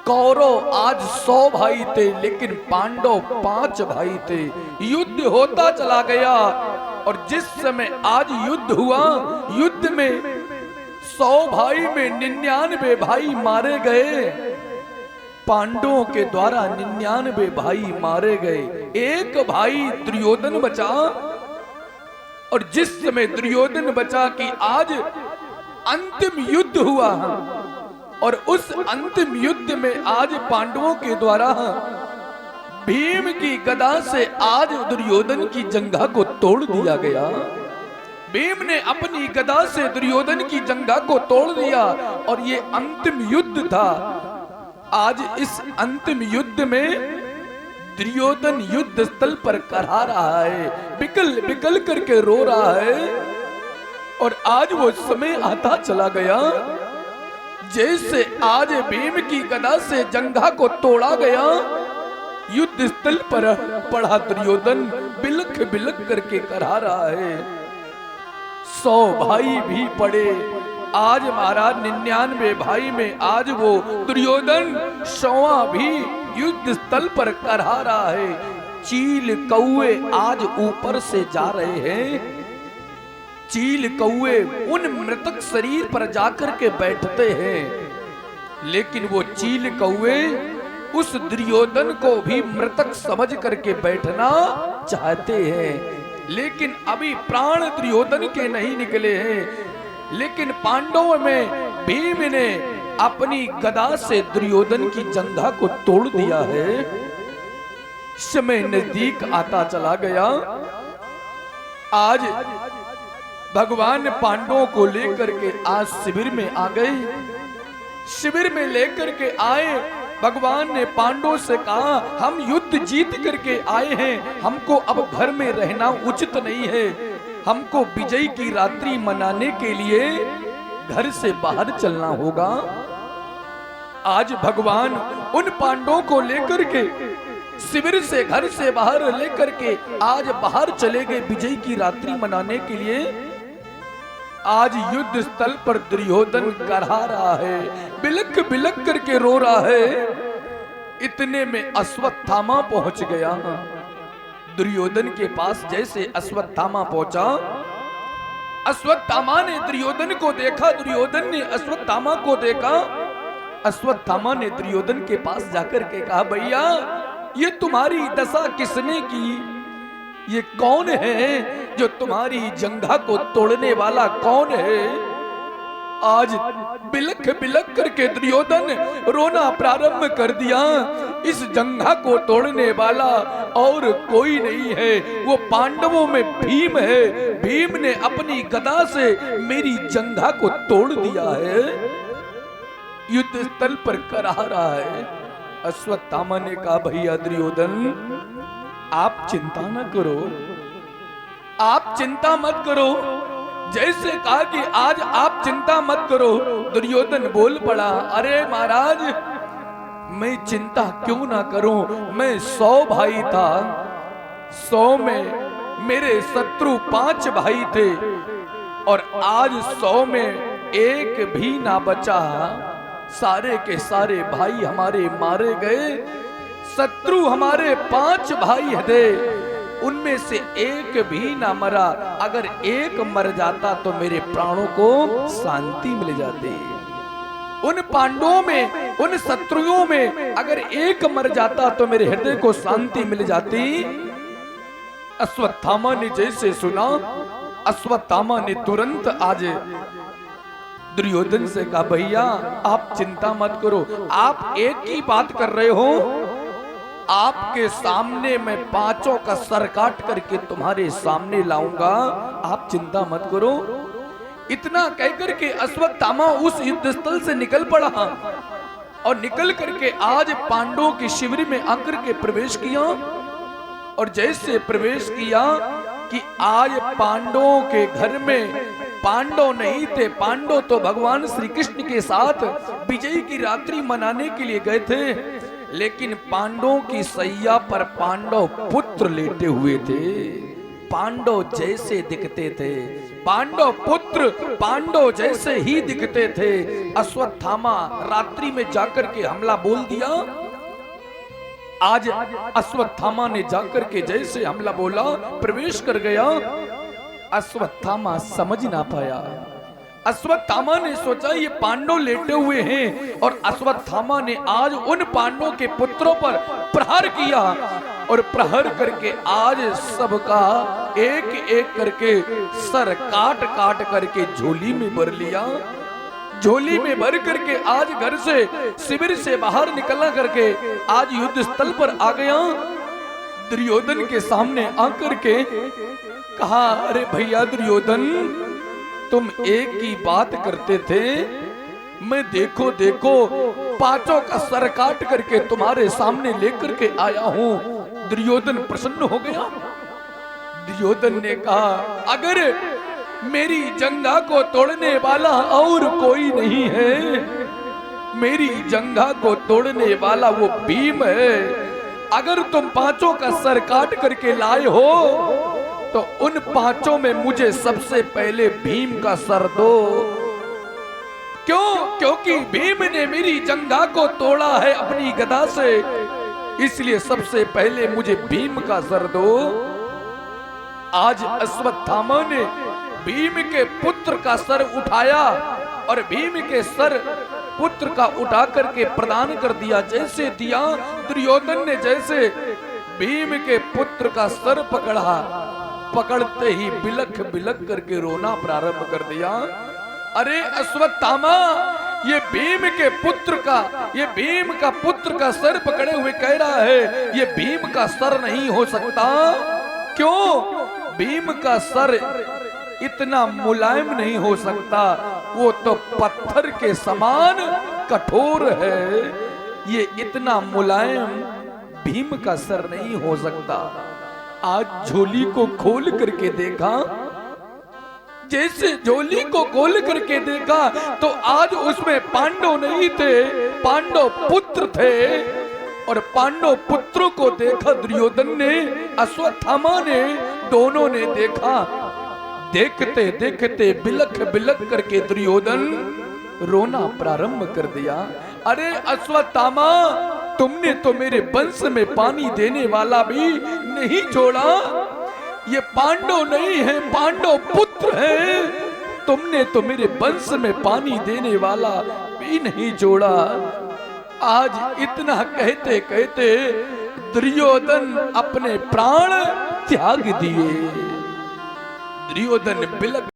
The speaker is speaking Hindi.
कौरव आज 100 भाई थे, लेकिन पांडव 5 भाई थे। युद्ध होता चला गया और जिस समय आज युद्ध हुआ, युद्ध में 100 भाई में 99 भाई मारे गए। पांडवों के द्वारा 99 भाई मारे गए, एक भाई दुर्योधन बचा। और जिस समय दुर्योधन बचा कि आज अंतिम युद्ध हुआ, और उस अंतिम युद्ध में आज पांडवों के द्वारा भीम की गदा से आज दुर्योधन की जंघा को तोड़ दिया गया। भीम ने अपनी गदा से दुर्योधन की जंघा को तोड़ दिया और ये अंतिम युद्ध था। आज इस अंतिम युद्ध में दुर्योधन युद्ध स्थल पर करहा रहा है, बिकल बिकल करके रो रहा है। और आज वो समय आता चला गया जैसे आज भीम की गदा से जंघा को तोड़ा गया, युद्ध स्थल पर पड़ा दुर्योधन बिलख बिलख करके करहा रहा है। 100 भाई भी पड़े, आज महाराज 99 भाई में आज वो दुर्योधन 100वां भी युद्ध स्थल पर करहा रहा है। चील कौए आज ऊपर से जा रहे हैं, चील कौए उन मृतक शरीर पर जाकर के बैठते हैं, लेकिन वो चील कौए उस दुर्योधन को भी मृतक समझ करके बैठना चाहते हैं। लेकिन अभी प्राण दुर्योधन के नहीं निकले हैं। लेकिन पांडवों में भीम ने अपनी गदा से दुर्योधन की जंघा को तोड़ दिया है। समय नजदीक आता चला गया। आज भगवान पांडवों को लेकर के आज शिविर में आ गए। शिविर में लेकर के आए, भगवान ने पांडवों से कहा हम युद्ध जीत करके आए हैं, हमको अब घर में रहना उचित नहीं है, हमको विजय की रात्रि मनाने के लिए घर से बाहर चलना होगा। आज भगवान उन पांडवों को लेकर के शिविर से घर से बाहर लेकर के आज बाहर चले गए विजय की रात्रि मनाने के लिए। आज युद्ध स्थल पर दुर्योधन करहा रहा है, बिलख बिलख करके रो रहा है। इतने में अश्वत्थामा पहुंच गया। दुर्योधन के पास जैसे अश्वत्थामा पहुंचा, अश्वत्थामा ने दुर्योधन को देखा, दुर्योधन ने अश्वत्थामा को देखा। अश्वत्थामा ने दुर्योधन के पास जाकर के कहा भैया ये तुम्हारी दशा किसने की? ये कौन है जो तुम्हारी जंघा को तोड़ने वाला कौन है? आज बिलख बिलख करके दुर्योधन रोना प्रारंभ कर दिया। इस जंघा को तोड़ने वाला और कोई नहीं है, वो पांडवों में भीम है। भीम ने अपनी गदा से मेरी जंघा को तोड़ दिया है। युद्ध स्थल पर करहा रहा है। अश्वत्थामा ने कहा भैया दुर्योधन आप चिंता न करो, आप चिंता मत करो। जैसे कहा कि आज आप चिंता मत करो, दुर्योधन बोल पड़ा अरे महाराज मैं चिंता क्यों ना करूं, मैं 100 भाई था, 100 में मेरे शत्रु 5 भाई थे और आज 100 में एक भी ना बचा। सारे के सारे भाई हमारे मारे गए, शत्रु हमारे 5 भाई थे, उनमें से एक भी ना मरा। अगर एक मर जाता तो मेरे प्राणों को शांति मिल जाती। उन पांडवों में, उन शत्रुओं में अगर एक मर जाता तो मेरे हृदय को शांति मिल जाती। अश्वत्थामा ने जैसे सुना, अश्वत्थामा ने तुरंत आज दुर्योधन से कहा भैया आप चिंता मत करो, आप एक ही बात कर रहे हो, आपके सामने मैं 5 का सर काट करके तुम्हारे सामने लाऊंगा, आप चिंता मत करो। इतना कहकर के अश्वत्थामा उस युद्ध स्थल से निकल पड़ा और निकल करके आज पांडवों के शिविर में आकर के प्रवेश किया। और जैसे प्रवेश किया कि आज पांडवों के घर में पांडव नहीं थे, पांडव तो भगवान श्री कृष्ण के साथ विजय की रात्रि मनाने के लिए गए थे, लेकिन पांडवों की सैया पर पांडव पुत्र लेटे हुए थे। पांडव जैसे दिखते थे, पांडव पुत्र पांडव जैसे ही दिखते थे। अश्वत्थामा रात्रि में जाकर के हमला बोल दिया। आज अश्वत्थामा ने जाकर के जैसे हमला बोला, प्रवेश कर गया। अश्वत्थामा समझ ना पाया। अश्वत्थामा ने सोचा ये पांडव लेटे हुए हैं, और अश्वत्थामा ने आज उन पांडवों के पुत्रों पर प्रहार किया, और प्रहार करके आज सबका एक एक करके सर काट काट करके झोली में भर लिया। झोली में भर करके आज घर से शिविर से बाहर निकलना करके आज युद्ध स्थल पर आ गया। दुर्योधन के सामने आकर के कहा, अरे भैया दुर्योधन, तुम एक ही बात करते थे, मैं देखो देखो पांचों का सर काट करके तुम्हारे सामने लेकर के आया हूं। दुर्योधन प्रसन्न हो गया। दुर्योधन ने कहा, अगर मेरी जंघा को तोड़ने वाला और कोई नहीं है, मेरी जंघा को तोड़ने वाला वो भीम है। अगर तुम पांचों का सर काट करके लाए हो तो उन पांचों में मुझे सबसे पहले भीम का सर दो। क्यों? क्योंकि भीम ने मेरी जंघा को तोड़ा है अपनी गदा से, इसलिए सबसे पहले मुझे भीम का सर दो। आज अश्वत्थामा ने भीम के पुत्र का सर उठाया, और भीम के सर पुत्र का उठा करके प्रदान कर दिया। जैसे दिया, दुर्योधन ने जैसे भीम के पुत्र का सर पकड़ा, पकड़ते ही बिलख बिलख करके रोना प्रारंभ कर दिया। अरे अश्वत्थामा, ये भीम के पुत्र का, ये भीम का पुत्र का सर पकड़े हुए कह रहा है ये भीम का सर नहीं हो सकता। क्यों? भीम का सर इतना मुलायम नहीं हो सकता, वो तो पत्थर के समान कठोर है। ये इतना मुलायम भीम का सर नहीं हो सकता। आज झोली को खोल करके देखा, जैसे झोली को खोल करके देखा तो आज उसमें पांडव नहीं थे, पांडव पुत्र थे। और पांडव पुत्रों को देखा दुर्योधन ने, अश्वत्थामा ने, दोनों ने देखा। देखते देखते बिलख बिलख करके दुर्योधन रोना प्रारंभ कर दिया। अरे अश्वत्थामा, तुमने तो मेरे वंश में पानी देने वाला भी नहीं छोड़ा। ये पांडव नहीं है, पांडव पुत्र है। तुमने तो मेरे वंश में पानी देने वाला भी नहीं छोड़ा। आज इतना कहते कहते दुर्योधन अपने प्राण त्याग दिए। दुर्योधन बिलख